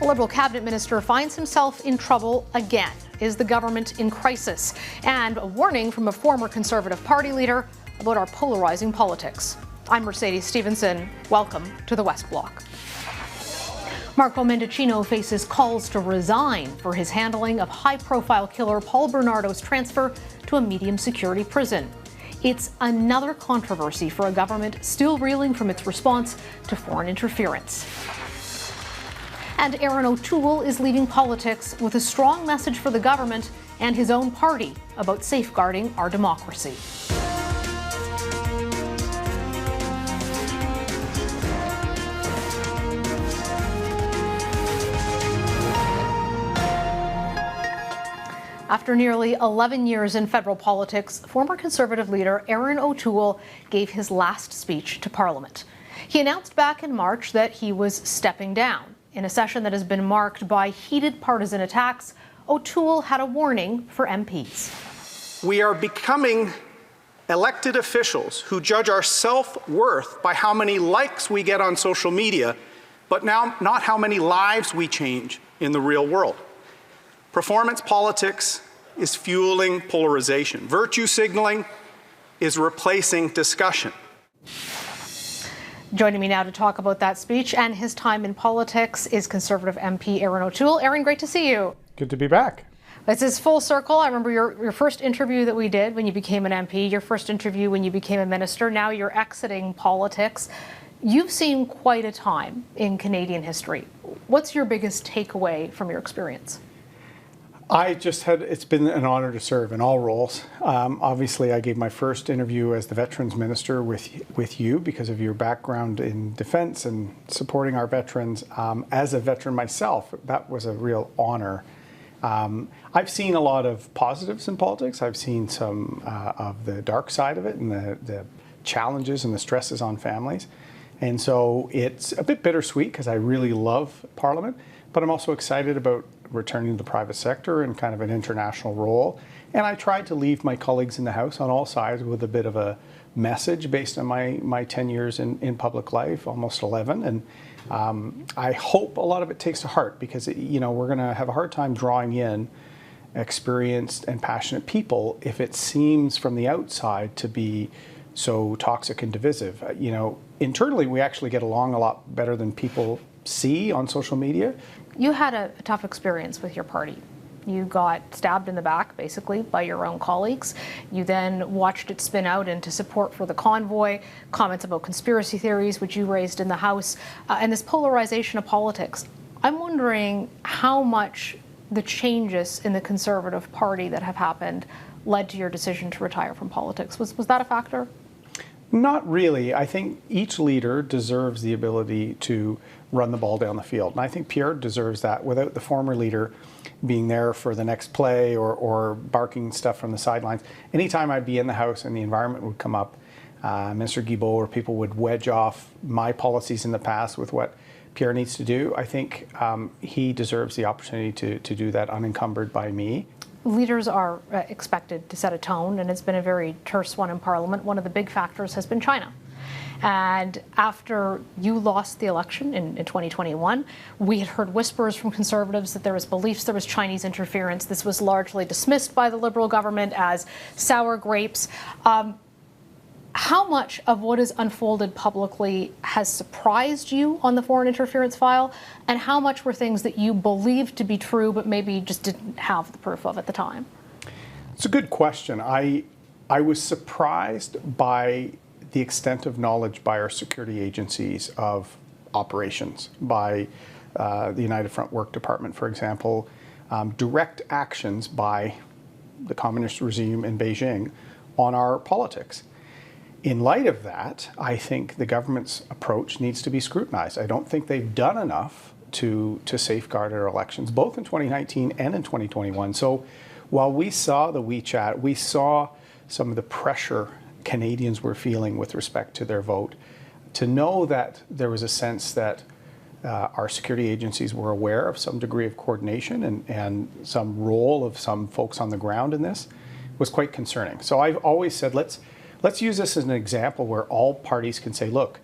Liberal cabinet minister finds himself in trouble again. Is the government in crisis? And a warning from a former Conservative Party leader about our polarizing politics. I'm Mercedes Stephenson. Welcome to the West Block. Marco Mendicino faces calls to resign for his handling of high-profile killer Paul Bernardo's transfer to a medium-security prison. It's another controversy for a government still reeling from its response to foreign interference. And Aaron O'Toole is leaving politics with a strong message for the government and his own party about safeguarding our democracy. After nearly 11 years in federal politics, former Conservative leader Aaron O'Toole gave his last speech to Parliament. He announced back in March that he was stepping down. In a session that has been marked by heated partisan attacks, O'Toole had a warning for MPs. We are becoming elected officials who judge our self-worth by how many likes we get on social media, but now not how many lives we change in the real world. Performance politics is fueling polarization. Virtue signaling is replacing discussion. Joining me now to talk about that speech and his time in politics is Conservative MP Aaron O'Toole. Aaron, great to see you. Good to be back. This is full circle. I remember your first interview that we did when you became an MP, your first interview when you became a minister. Now you're exiting politics. You've seen quite a time in Canadian history. What's your biggest takeaway from your experience? It's been an honor to serve in all roles. Obviously, I gave my first interview as the Veterans Minister with you because of your background in defense and supporting our veterans. As a veteran myself, that was a real honor. I've seen a lot of positives in politics. I've seen some of the dark side of it and the challenges and the stresses on families. And so it's a bit bittersweet because I really love Parliament, but I'm also excited about returning to the private sector in kind of an international role. And I tried to leave my colleagues in the House on all sides with a bit of a message based on my 10 years in public life, almost 11. And I hope a lot of it takes to heart because, we're going to have a hard time drawing in experienced and passionate people if it seems from the outside to be so toxic and divisive. Internally, we actually get along a lot better than people see on social media. You had a tough experience with your party. You got stabbed in the back, basically, by your own colleagues. You then watched it spin out into support for the convoy, comments about conspiracy theories, which you raised in the House, and this polarization of politics. I'm wondering how much the changes in the Conservative Party that have happened led to your decision to retire from politics. Was that a factor? Not really. I think each leader deserves the ability to run the ball down the field. And I think Pierre deserves that without the former leader being there for the next play or barking stuff from the sidelines. Anytime I'd be in the House and the environment would come up, Minister Guilbeault or people would wedge off my policies in the past with what Pierre needs to do. I think he deserves the opportunity to do that unencumbered by me. Leaders are expected to set a tone, and it's been a very terse one in Parliament. One of the big factors has been China. And after you lost the election in 2021, we had heard whispers from Conservatives that there was beliefs there was Chinese interference. This was largely dismissed by the Liberal government as sour grapes. How much of what has unfolded publicly has surprised you on the foreign interference file, and how much were things that you believed to be true but maybe just didn't have the proof of at the time? It's a good question. I was surprised by the extent of knowledge by our security agencies of operations, by the United Front Work Department, for example, direct actions by the communist regime in Beijing on our politics. In light of that, I think the government's approach needs to be scrutinized. I don't think they've done enough to safeguard our elections, both in 2019 and in 2021. So while we saw the WeChat, we saw some of the pressure Canadians were feeling with respect to their vote, to know that there was a sense that our security agencies were aware of some degree of coordination and some role of some folks on the ground in this was quite concerning. So I've always said, let's use this as an example where all parties can say, look,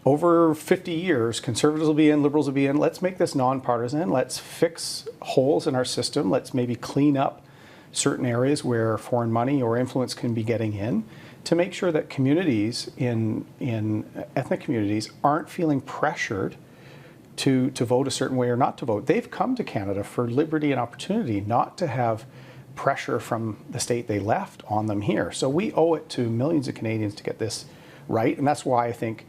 over 50 years, conservatives will be in, liberals will be in. Let's make this nonpartisan. Let's fix holes in our system. Let's maybe clean up certain areas where foreign money or influence can be getting in, to make sure that communities in ethnic communities aren't feeling pressured to vote a certain way or not to vote. They've come to Canada for liberty and opportunity, not to have pressure from the state they left on them here. So we owe it to millions of Canadians to get this right, and that's why I think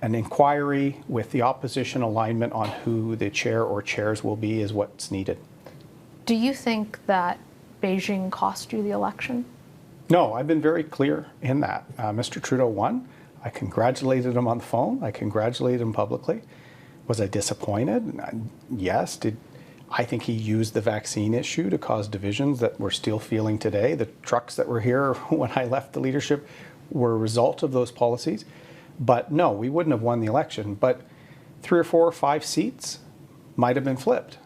an inquiry with the opposition alignment on who the chair or chairs will be is what's needed. Do you think that Beijing cost you the election? No, I've been very clear in that. Mr. Trudeau won. I congratulated him on the phone. I congratulated him publicly. Was I disappointed? Yes. I think he used the vaccine issue to cause divisions that we're still feeling today. The trucks that were here when I left the leadership were a result of those policies. But no, we wouldn't have won the election. But 3 or 4 or 5 seats might have been flipped.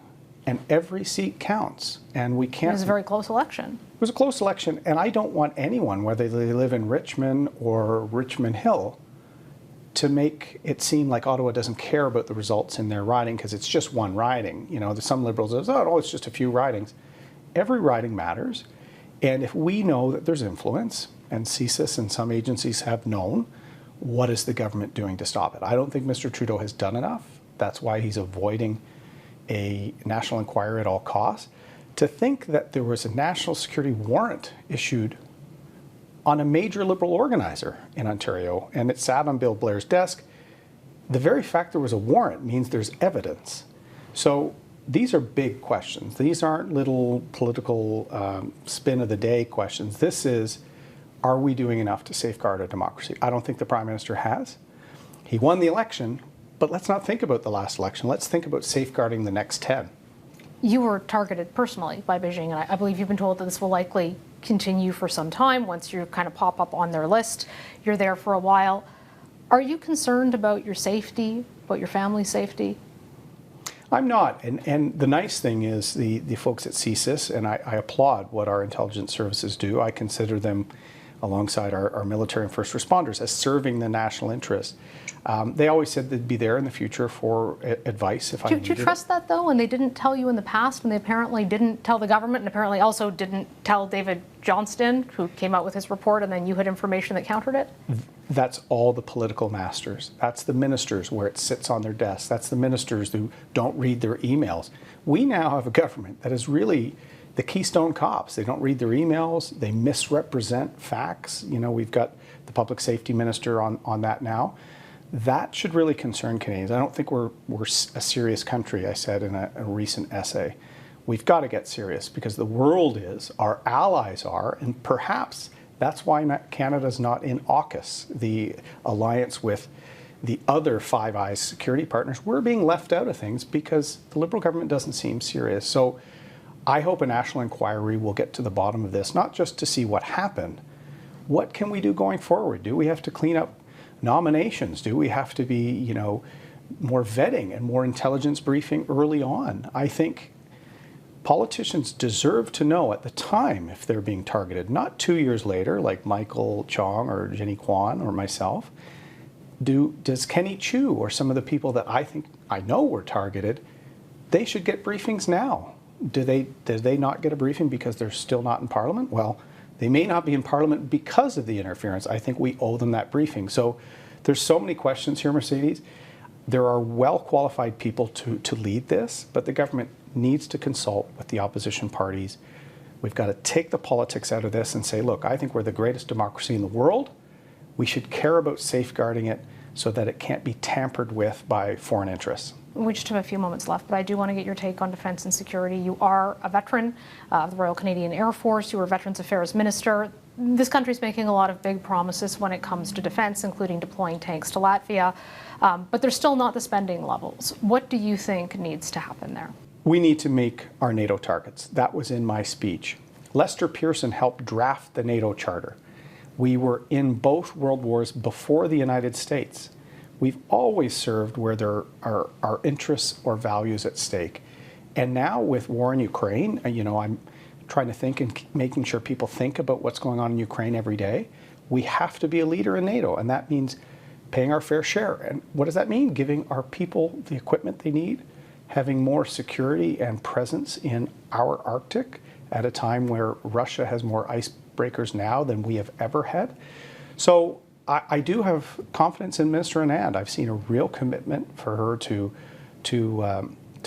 And every seat counts. And we can't. It was a very close election. It was a close election. And I don't want anyone, whether they live in Richmond or Richmond Hill, to make it seem like Ottawa doesn't care about the results in their riding because it's just one riding. You know, some liberals say, oh, no, it's just a few ridings. Every riding matters. And if we know that there's influence, and CSIS and some agencies have known, what is the government doing to stop it? I don't think Mr. Trudeau has done enough. That's why he's avoiding a national inquiry at all costs. To think that there was a national security warrant issued on a major Liberal organizer in Ontario, and it sat on Bill Blair's desk. The very fact there was a warrant means there's evidence. So these are big questions. These aren't little political spin of the day questions. This is, are we doing enough to safeguard our democracy? I don't think the Prime Minister has. He won the election, but let's not think about the last election. Let's think about safeguarding the next 10. You were targeted personally by Beijing, and I believe you've been told that this will likely continue for some time. Once you kind of pop up on their list, you're there for a while. Are you concerned about your safety, about your family's safety? I'm not. And the nice thing is the folks at CSIS, and I applaud what our intelligence services do. I consider them, alongside our military and first responders, as serving the national interest. They always said they'd be there in the future for advice if I needed it. Do you trust that, though, when they didn't tell you in the past, when they apparently didn't tell the government and apparently also didn't tell David Johnston, who came out with his report, and then you had information that countered it? That's all the political masters. That's the ministers where it sits on their desks. That's the ministers who don't read their emails. We now have a government that is really the Keystone Cops. They don't read their emails. They misrepresent facts. You know, we've got the public safety minister on that now. That should really concern Canadians. I don't think we're a serious country, I said in a recent essay. We've got to get serious because the world is, our allies are, and perhaps that's why Canada's not in AUKUS, the alliance with the other Five Eyes security partners. We're being left out of things because the Liberal government doesn't seem serious. So I hope a national inquiry will get to the bottom of this, not just to see what happened. What can we do going forward? Do we have to clean up nominations? Do we have to be, you know, more vetting and more intelligence briefing early on? I think politicians deserve to know at the time if they're being targeted, not 2 years later, like Michael Chong or Jenny Kwan or myself. Does Kenny Chu or some of the people that I know were targeted, they should get briefings now. Do they not get a briefing because they're still not in Parliament? Well, they may not be in Parliament because of the interference. I think we owe them that briefing. So there's so many questions here, Mercedes. There are well-qualified people to lead this, but the government needs to consult with the opposition parties. We've got to take the politics out of this and say, look, I think we're the greatest democracy in the world. We should care about safeguarding it so that it can't be tampered with by foreign interests. We just have a few moments left, but I do want to get your take on defence and security. You are a veteran of the Royal Canadian Air Force. You were Veterans Affairs Minister. This country's making a lot of big promises when it comes to defence, including deploying tanks to Latvia, but there's still not the spending levels. What do you think needs to happen there? We need to make our NATO targets. That was in my speech. Lester Pearson helped draft the NATO Charter. We were in both world wars before the United States. We've always served where there are interests or values at stake. And now with war in Ukraine, you know, I'm trying to think and making sure people think about what's going on in Ukraine every day. We have to be a leader in NATO, and that means paying our fair share. And what does that mean? Giving our people the equipment they need, having more security and presence in our Arctic at a time where Russia has more icebreakers now than we have ever had. So I do have confidence in Minister Anand. I've seen a real commitment for her to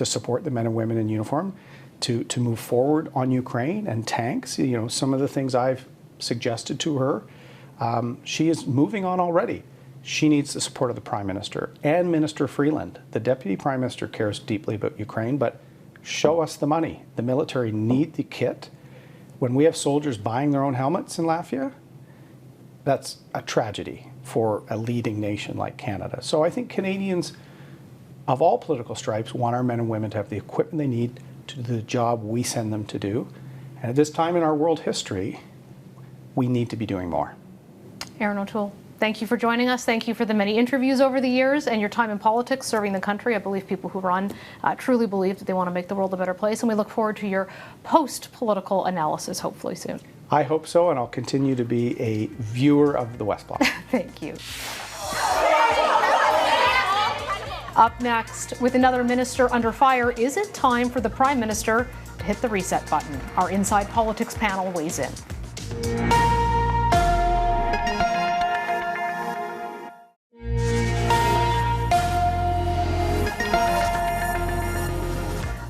support the men and women in uniform, to move forward on Ukraine and tanks. You know, some of the things I've suggested to her, she is moving on already. She needs the support of the Prime Minister and Minister Freeland. The Deputy Prime Minister cares deeply about Ukraine, but show us the money. The military need the kit. When we have soldiers buying their own helmets in Latvia, that's a tragedy for a leading nation like Canada. So I think Canadians of all political stripes want our men and women to have the equipment they need to do the job we send them to do. And at this time in our world history, we need to be doing more. Aaron O'Toole, thank you for joining us. Thank you for the many interviews over the years and your time in politics, serving the country. I believe people who run truly believe that they want to make the world a better place. And we look forward to your post-political analysis, hopefully soon. I hope so, and I'll continue to be a viewer of the West Block. Thank you. Up next, with another minister under fire, is it time for the Prime Minister to hit the reset button? Our Inside Politics panel weighs in.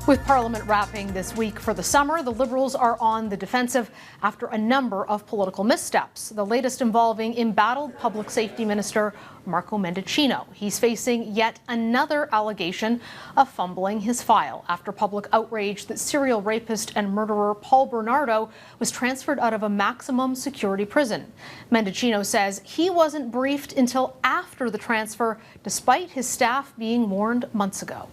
With Parliament wrapping this week for the summer, the Liberals are on the defensive after a number of political missteps, the latest involving embattled Public Safety Minister Marco Mendicino. He's facing yet another allegation of fumbling his file after public outrage that serial rapist and murderer Paul Bernardo was transferred out of a maximum security prison. Mendicino says he wasn't briefed until after the transfer, despite his staff being warned months ago.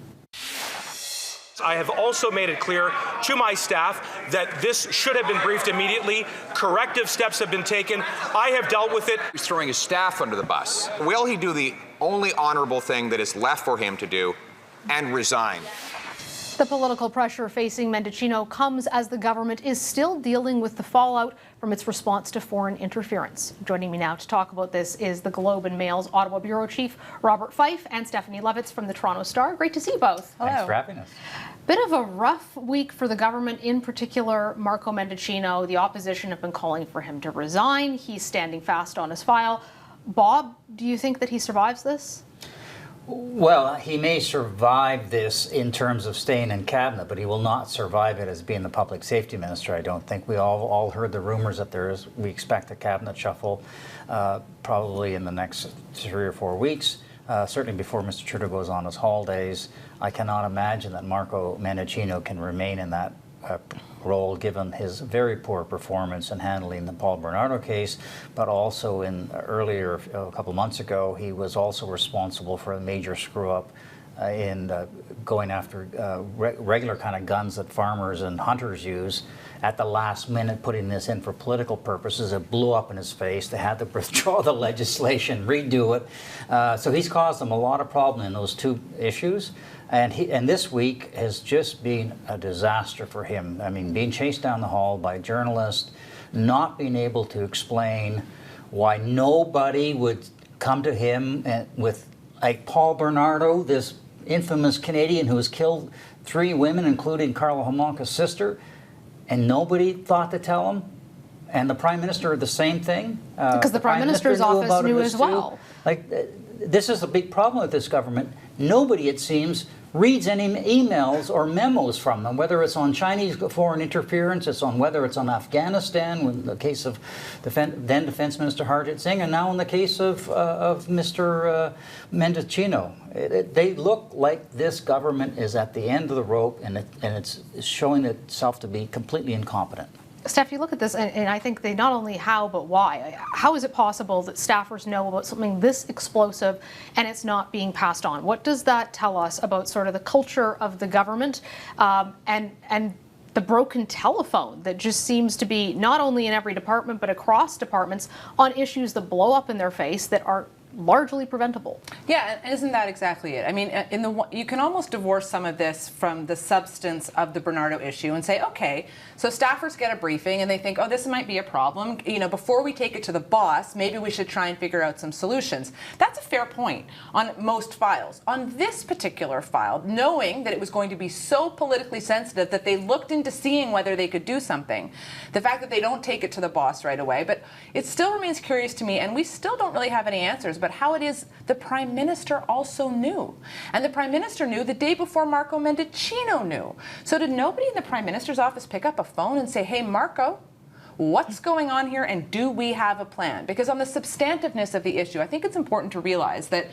I have also made it clear to my staff that this should have been briefed immediately. Corrective steps have been taken. I have dealt with it. He's throwing his staff under the bus. Will he do the only honorable thing that is left for him to do and resign? The political pressure facing Mendicino comes as the government is still dealing with the fallout from its response to foreign interference. Joining me now to talk about this is the Globe and Mail's Ottawa Bureau Chief, Robert Fife, and Stephanie Levitz from the Toronto Star. Great to see you both. Hello. Thanks for having us. Bit of a rough week for the government, in particular Marco Mendicino. The opposition have been calling for him to resign. He's standing fast on his file. Bob, do you think that he survives this? Well, he may survive this in terms of staying in cabinet, but he will not survive it as being the public safety minister. I don't think we all heard the rumors that we expect a cabinet shuffle probably in the next 3 or 4 weeks, certainly before Mr. Trudeau goes on his holidays. I cannot imagine that Marco Mendicino can remain in that role, given his very poor performance in handling the Paul Bernardo case, but also in earlier, a couple months ago, he was also responsible for a major screw-up in going after regular kind of guns that farmers and hunters use. At the last minute, putting this in for political purposes, it blew up in his face. They had to withdraw the legislation, redo it. So he's caused them a lot of problem in those two issues. And this week has just been a disaster for him. I mean, being chased down the hall by journalists, not being able to explain why nobody would come to him with, like, Paul Bernardo, this infamous Canadian who has killed 3 women, including Carla Homolka's sister, and nobody thought to tell him. And the Prime Minister, the same thing. Because the Prime Minister's office knew as well. Like, this is a big problem with this government. Nobody, it seems, reads any emails or memos from them, whether it's on Chinese foreign interference, whether it's on Afghanistan, in the case of then Defense Minister Harjit Singh, and now in the case of Mr. Mendicino. They look like this government is at the end of the rope, and it's showing itself to be completely incompetent. Steph, you look at this, and I think they not only how, but why. How is it possible that staffers know about something this explosive and it's not being passed on? What does that tell us about sort of the culture of the government and the broken telephone that just seems to be not only in every department but across departments on issues that blow up in their face that are largely preventable. Yeah, and isn't that exactly it? I mean, you can almost divorce some of this from the substance of the Bernardo issue and say, okay, so staffers get a briefing and they think, oh, this might be a problem. You know, before we take it to the boss, maybe we should try and figure out some solutions. That's a fair point on most files. On this particular file, knowing that it was going to be so politically sensitive that they looked into seeing whether they could do something, the fact that they don't take it to the boss right away, but it still remains curious to me, and we still don't really have any answers, but how it is the Prime Minister also knew. And the Prime Minister knew the day before Marco Mendicino knew. So did nobody in the Prime Minister's office pick up a phone and say, hey, Marco, what's going on here, and do we have a plan? Because on the substantiveness of the issue, I think it's important to realize that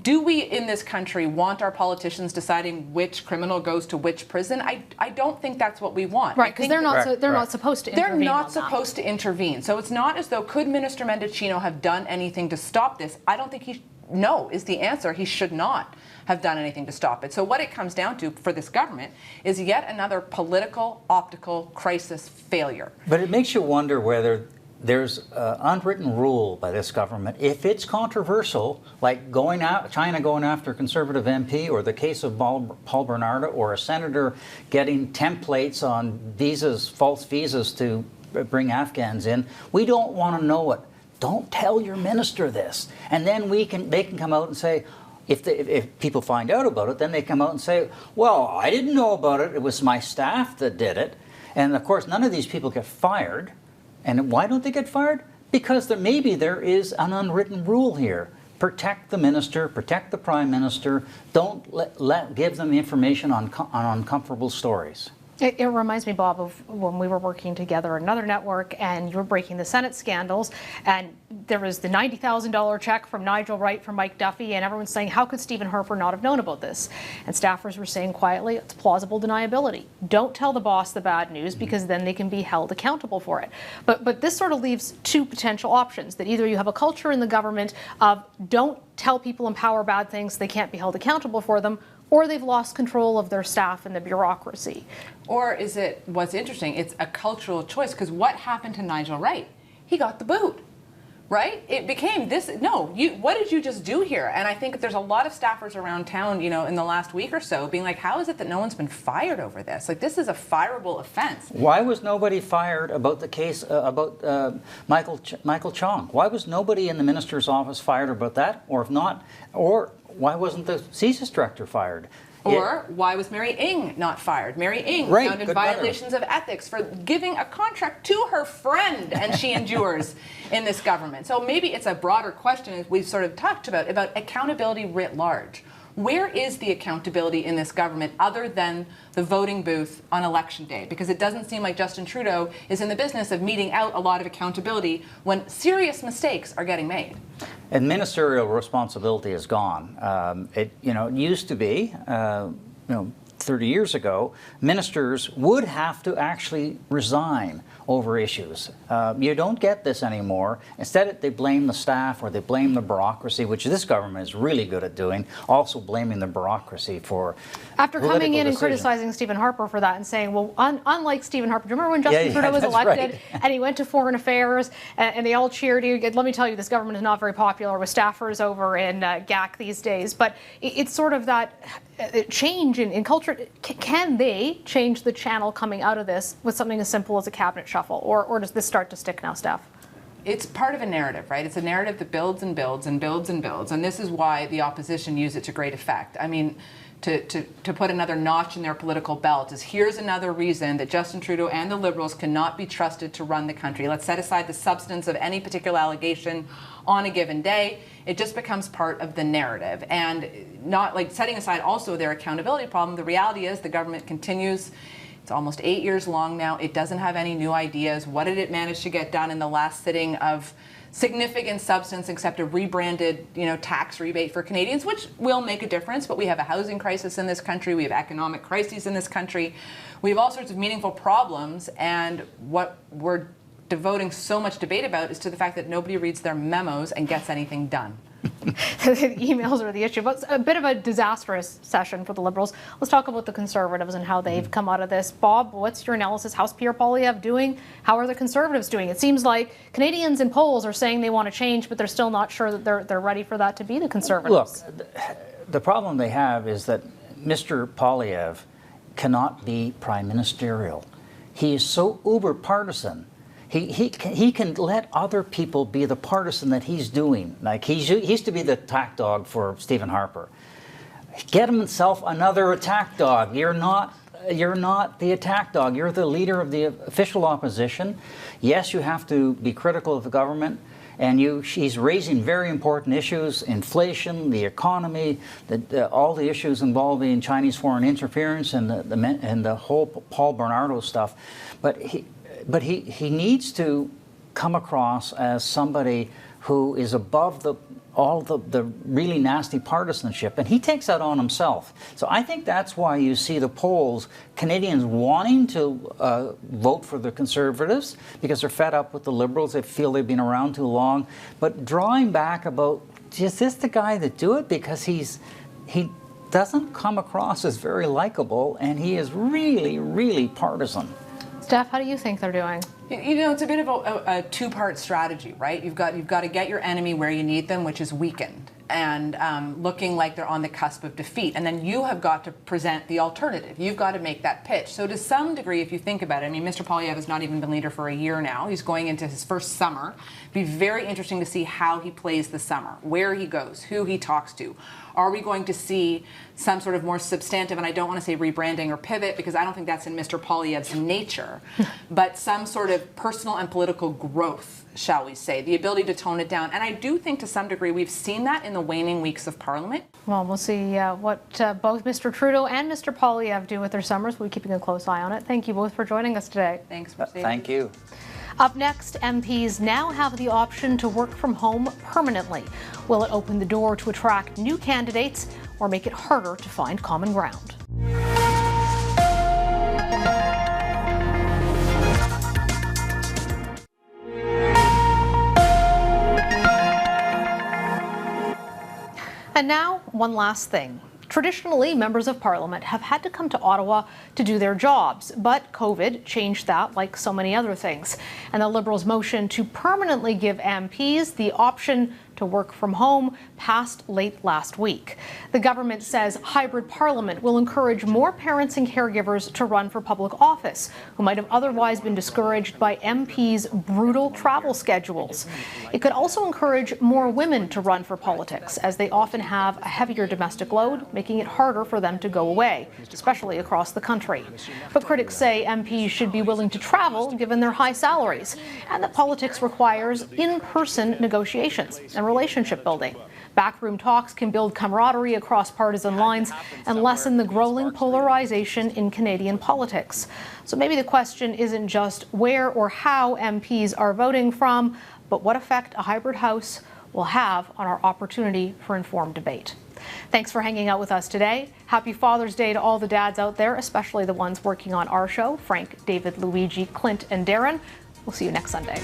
do we in this country want our politicians deciding which criminal goes to which prison? I don't think that's what we want. Right, because they're not supposed to intervene. They're not supposed to intervene. So it's not as though could Minister Mendicino have done anything to stop this? I don't think no is the answer. He should not have done anything to stop it. So what it comes down to for this government is yet another political, optical crisis failure. But it makes you wonder whether there's an unwritten rule by this government. If it's controversial, like China going after a Conservative MP, or the case of Paul Bernardo, or a senator getting templates on visas, false visas to bring Afghans in, we don't want to know it. Don't tell your minister this. And then they can come out and say, if people find out about it, then they come out and say, well, I didn't know about it. It was my staff that did it. And of course, none of these people get fired. And why don't they get fired? Because maybe there is an unwritten rule here. Protect the minister, protect the Prime Minister. Don't give them information on uncomfortable stories. It reminds me, Bob, of when we were working together at another network and you were breaking the Senate scandals, and there was the $90,000 check from Nigel Wright for Mike Duffy, and everyone's saying, how could Stephen Harper not have known about this? And staffers were saying quietly, it's plausible deniability. Don't tell the boss the bad news, because then they can be held accountable for it. But this sort of leaves two potential options, that either you have a culture in the government of don't tell people in power bad things, they can't be held accountable for them, or they've lost control of their staff and the bureaucracy. Or is it, what's interesting, it's a cultural choice, because what happened to Nigel Wright? He got the boot, right? It became this, what did you just do here? And I think there's a lot of staffers around town, in the last week or so, being like, how is it that no one's been fired over this? Like, this is a fireable offense. Why was nobody fired about the case, about Michael Chong? Why was nobody in the minister's office fired about that? Or if not, or why wasn't the CSIS director fired? Or why was Mary Ng not fired? Mary Ng found in violations of ethics for giving a contract to her friend, and she endures in this government. So maybe it's a broader question, as we've sort of talked about accountability writ large. Where is the accountability in this government other than the voting booth on election day? Because it doesn't seem like Justin Trudeau is in the business of meting out a lot of accountability when serious mistakes are getting made. And ministerial responsibility is gone. It used to be, 30 years ago, ministers would have to actually resign over issues. You don't get this anymore. Instead, they blame the staff, or they blame the bureaucracy, which this government is really good at doing, also blaming the bureaucracy for After coming in and criticizing Stephen Harper for that and saying, well, unlike Stephen Harper, do you remember when Justin Trudeau was elected and he went to Foreign Affairs and they all cheered? Let me tell you, this government is not very popular with staffers over in GAC these days, but it's sort of that change in culture. Can they change the channel coming out of this with something as simple as a cabinet shuffle, or does this start to stick now, Steph? It's part of a narrative, right? It's a narrative that builds and builds and builds and builds, and this is why the opposition use it to great effect. I mean, to put another notch in their political belt is, here's another reason that Justin Trudeau and the Liberals cannot be trusted to run the country. Let's set aside the substance of any particular allegation on a given day. It just becomes part of the narrative, and not like setting aside also their accountability problem. The reality is the government continues. It's almost 8 years long now. It doesn't have any new ideas. What did it manage to get done in the last sitting of significant substance except a rebranded, tax rebate for Canadians, which will make a difference? But we have a housing crisis in this country. We have economic crises in this country. We have all sorts of meaningful problems, and what we're devoting so much debate about is to the fact that nobody reads their memos and gets anything done. The emails are the issue, but it's a bit of a disastrous session for the Liberals. Let's talk about the Conservatives and how they've come out of this. Bob, what's your analysis? How's Pierre Poilievre doing? How are the Conservatives doing? It seems like Canadians in polls are saying they want to change, but they're still not sure that they're ready for that to be the Conservatives. Look, the problem they have is that Mr. Poilievre cannot be prime ministerial. He is so uber partisan. He can let other people be the partisan that he's doing. Like he used to be the attack dog for Stephen Harper. Get himself another attack dog. You're not the attack dog. You're the leader of the official opposition. Yes, you have to be critical of the government. And he's raising very important issues: inflation, the economy, all the issues involving Chinese foreign interference, and the whole Paul Bernardo stuff. But he needs to come across as somebody who is above all the really nasty partisanship, and he takes that on himself. So I think that's why you see the polls, Canadians wanting to vote for the Conservatives because they're fed up with the Liberals. They feel they've been around too long, but drawing back about, is this the guy that do it? Because he doesn't come across as very likable, and he is really, really partisan. Steph, how do you think they're doing? You know, it's a bit of a two-part strategy, right? You've got to get your enemy where you need them, which is weakened and looking like they're on the cusp of defeat. And then you have got to present the alternative. You've got to make that pitch. So to some degree, if you think about it, I mean, Mr. Poilievre has not even been leader for a year now. He's going into his first summer. It'd be very interesting to see how he plays the summer, where he goes, who he talks to. Are we going to see some sort of more substantive, and I don't want to say rebranding or pivot because I don't think that's in Mr. Poilievre's nature, but some sort of personal and political growth, shall we say, the ability to tone it down. And I do think to some degree we've seen that in the waning weeks of Parliament. Well, we'll see what both Mr. Trudeau and Mr. Poilievre do with their summers. We're keeping a close eye on it. Thank you both for joining us today. Thanks, Mercedes. Thank you. Up next, MPs now have the option to work from home permanently. Will it open the door to attract new candidates or make it harder to find common ground? And now, one last thing. Traditionally, members of Parliament have had to come to Ottawa to do their jobs, but COVID changed that like so many other things. And the Liberals' motion to permanently give MPs the option to work from home passed late last week. The government says hybrid Parliament will encourage more parents and caregivers to run for public office who might have otherwise been discouraged by MPs' brutal travel schedules. It could also encourage more women to run for politics, as they often have a heavier domestic load, making it harder for them to go away, especially across the country. But critics say MPs should be willing to travel given their high salaries, and that politics requires in-person negotiations and relationship building. Backroom talks can build camaraderie across partisan lines and lessen the growing polarization in Canadian politics. So maybe the question isn't just where or how MPs are voting from, but what effect a hybrid House will have on our opportunity for informed debate. Thanks for hanging out with us today. Happy Father's Day to all the dads out there, especially the ones working on our show, Frank, David, Luigi, Clint, and Darren. We'll see you next Sunday.